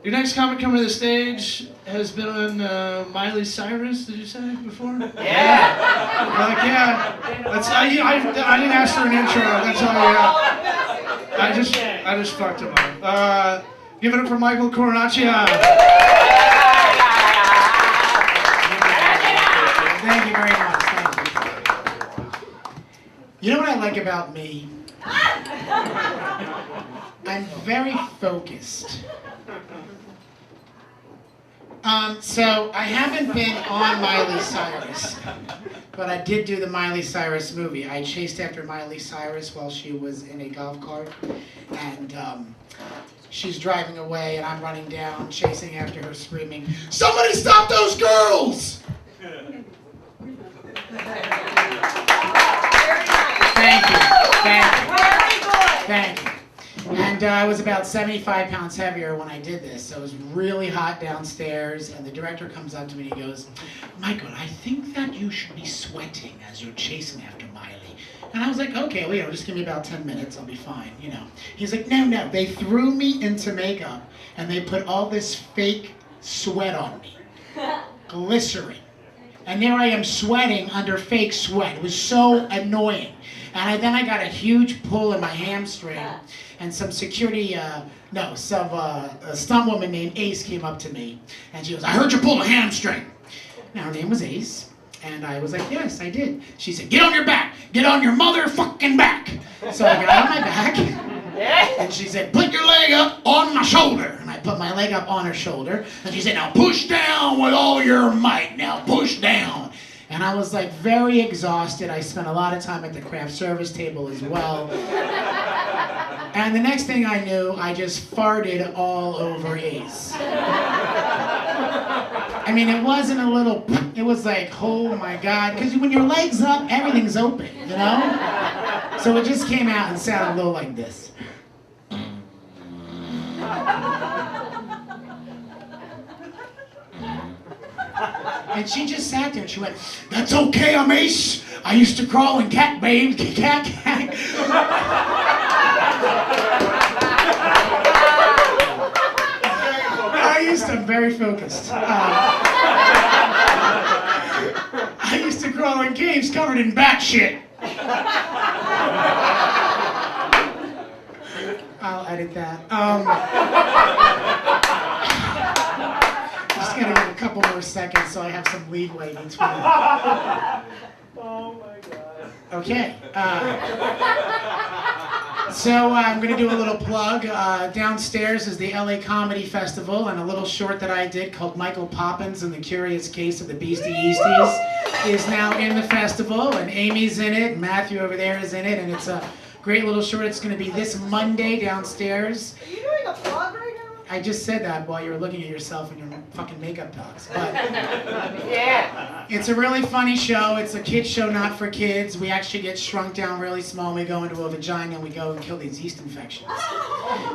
Your next comic coming to the stage has been on Miley Cyrus, did you say before? Yeah! Like, yeah. I didn't ask for an intro, that's all I just fucked him up. Give it up for Michael Cornacchia. Thank you very much, thank you. You know what I like about me? I'm very focused. So I haven't been on Miley Cyrus, but I did do the Miley Cyrus movie. I chased after Miley Cyrus while she was in a golf cart, and she's driving away, and I'm running down, chasing after her, screaming, "Somebody stop those girls!" Thank you, thank you. And I was about 75 pounds heavier when I did this, so it was really hot downstairs, and the director comes up to me and he goes, "Michael, I think that you should be sweating as you're chasing after Miley." And I was like, "Okay, well, just give me about 10 minutes, I'll be fine, He's like, no, they threw me into makeup, and they put all this fake sweat on me, glycerin. And there I am sweating under fake sweat. It was so annoying. And then I got a huge pull in my hamstring, and some security, a stunt woman named Ace came up to me, and she goes, "I heard you pull a hamstring." Now her name was Ace, and I was like, "Yes, I did." She said, "Get on your back, get on your motherfucking back." So I got on my back, and she said, "Put your leg up on my shoulder." And I put my leg up on her shoulder, and she said, "Now push down with all your might, now push down." And I was like very exhausted. I spent a lot of time at the craft service table as well. And the next thing I knew, I just farted all over Ace. I mean, it wasn't a little, it was like, oh my God. Because when your leg's up, everything's open, So it just came out and sounded a little like this. And she just sat there and she went, "That's okay, I'm Ace. I used to crawl in cat babe, cat. I'm very focused. I used to crawl in caves covered in bat shit. I'll edit that. Just gonna give a couple more seconds so I have some leeway between. Oh my God. Okay. So I'm going to do a little plug. Downstairs is the LA Comedy Festival, and a little short that I did called Michael Poppins and the Curious Case of the Beastie Easties is now in the festival, and Amy's in it, and Matthew over there is in it, and it's a great little short. It's going to be this Monday downstairs. Are you doing a plug right now? I just said that while you were looking at yourself in your fucking makeup box. But Yeah. it's a really funny show. It's a kid's show, not for kids. We actually get shrunk down really small. We go into a vagina and we go and kill these yeast infections.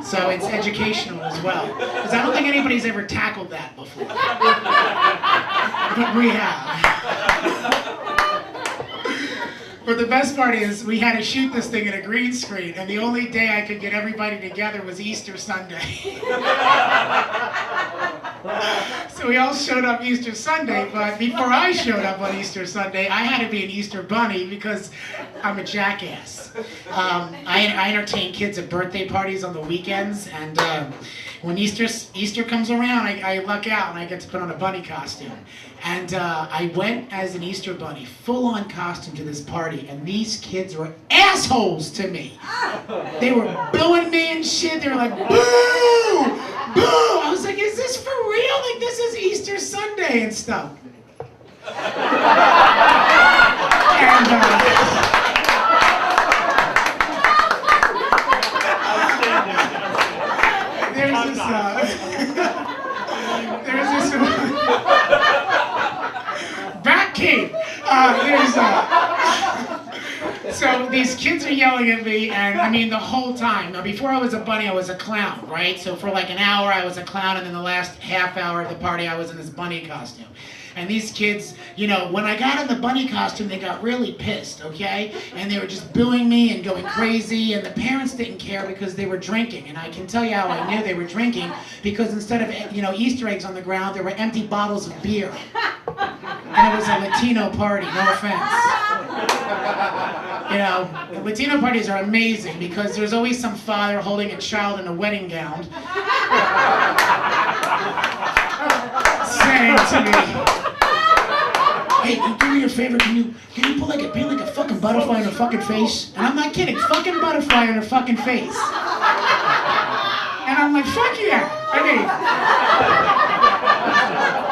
So it's educational as well. Because I don't think anybody's ever tackled that before. But we have. But the best part is we had to shoot this thing in a green screen, and the only day I could get everybody together was Easter Sunday. So we all showed up Easter Sunday, but before I showed up on Easter Sunday, I had to be an Easter bunny because I'm a jackass. I entertain kids at birthday parties on the weekends, and when Easter comes around, I luck out and I get to put on a bunny costume. And I went as an Easter bunny, full-on costume to this party, and these kids were assholes to me. They were booing me and shit. They were like, boo! Boo! I was like, is this for real? Like, this is Easter Sunday and stuff. And, there's this Bat King. So these kids are yelling at me, and I mean the whole time. Now before I was a bunny, I was a clown, right? So for like an hour I was a clown, and then the last half hour of the party I was in this bunny costume. And these kids, you know, when I got in the bunny costume, they got really pissed, okay? And they were just booing me and going crazy, and the parents didn't care because they were drinking. And I can tell you how I knew they were drinking, because instead of, you know, Easter eggs on the ground, there were empty bottles of beer. And it was a Latino party, no offense. You know, Latino parties are amazing because there's always some father holding a child in a wedding gown saying to me, "Hey, do me a favor, can you paint like a fucking butterfly in her fucking face?" And I'm not kidding, fucking butterfly in her fucking face. And I'm like, fuck yeah. I mean,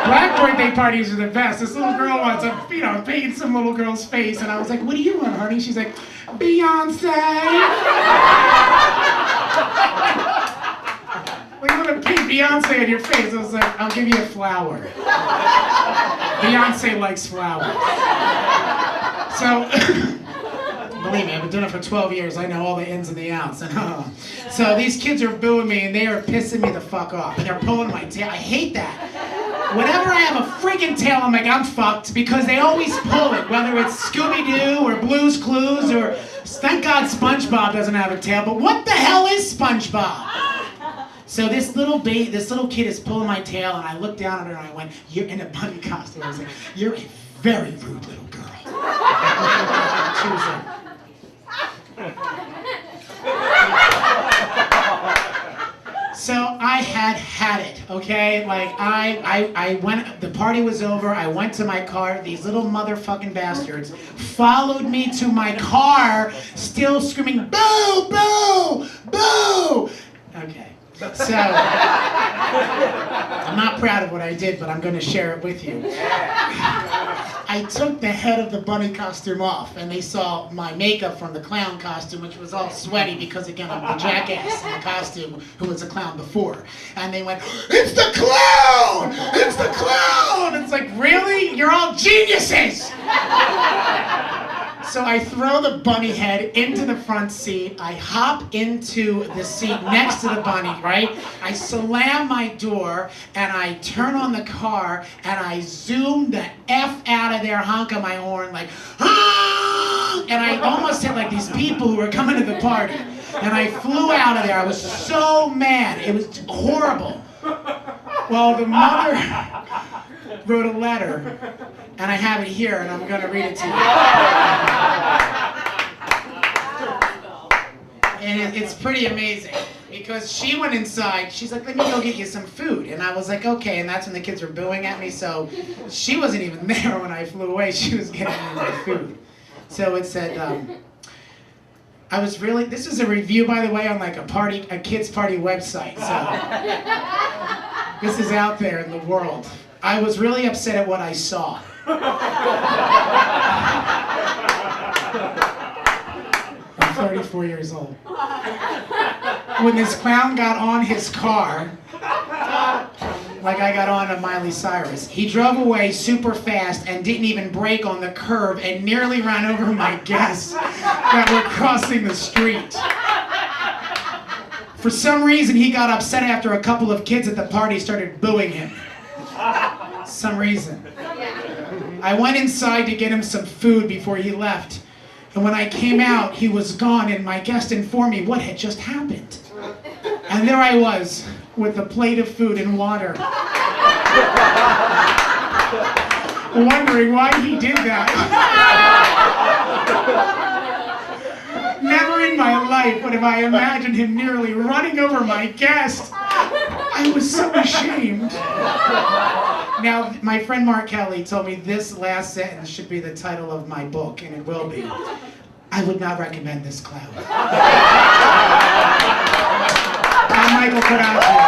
black birthday parties are the best. This little girl wants to, you know, paint some little girl's face, and I was like, "What do you want, honey?" She's like, "Beyonce." "We want to paint Beyonce in your face." I was like, "I'll give you a flower." Beyonce likes flowers. So, believe me, I've been doing it for 12 years. I know all the ins and the outs. So these kids are booing me, and they are pissing me the fuck off. And they're pulling my tail. I hate that. Whenever I have a freaking tail, I'm like, I'm fucked, because they always pull it, whether it's Scooby-Doo or Blue's Clues or, thank God SpongeBob doesn't have a tail, but what the hell is SpongeBob? So this little kid is pulling my tail, and I looked down at her and I went, "You're in a bunny costume." I was like, "You're a very rude little girl." She was like, so I had it, okay? Like, I went, the party was over, I went to my car, these little motherfucking bastards followed me to my car, still screaming, "Boo, boo, boo!" Okay, so, I'm not proud of what I did, but I'm gonna share it with you. I took the head of the bunny costume off, and they saw my makeup from the clown costume, which was all sweaty because, again, I'm the jackass in the costume who was a clown before. And they went, "It's the clown! It's the clown!" It's like, really? You're all geniuses! So I throw the bunny head into the front seat. I hop into the seat next to the bunny, right? I slam my door, and I turn on the car, and I zoom the F out of there, honk on my horn, like, "Ah!" And I almost hit like these people who were coming to the party. And I flew out of there. I was so mad. It was horrible. Well, the mother wrote a letter, and I have it here, and I'm going to read it to you. And it's pretty amazing, because she went inside. She's like, "Let me go get you some food." And I was like, "Okay." And that's when the kids were booing at me, so she wasn't even there when I flew away. She was getting me my food. So it said, I was really, this is a review, by the way, on like a kids party website. So this is out there in the world. "I was really upset at what I saw. I'm 34 years old. When this clown got on his car, like I got on a Miley Cyrus, he drove away super fast and didn't even brake on the curb and nearly ran over my guests that were crossing the street. For some reason, he got upset after a couple of kids at the party started booing him. Some reason. I went inside to get him some food before he left. And when I came out, he was gone, and my guest informed me what had just happened. And there I was, with a plate of food and water, wondering why he did that. Never in my life would have I imagined him nearly running over my guest. I was so ashamed. Now, my friend Mark Kelly told me this last sentence should be the title of my book, and it will be. I would not recommend this clown. I'm Michael Cornacchia.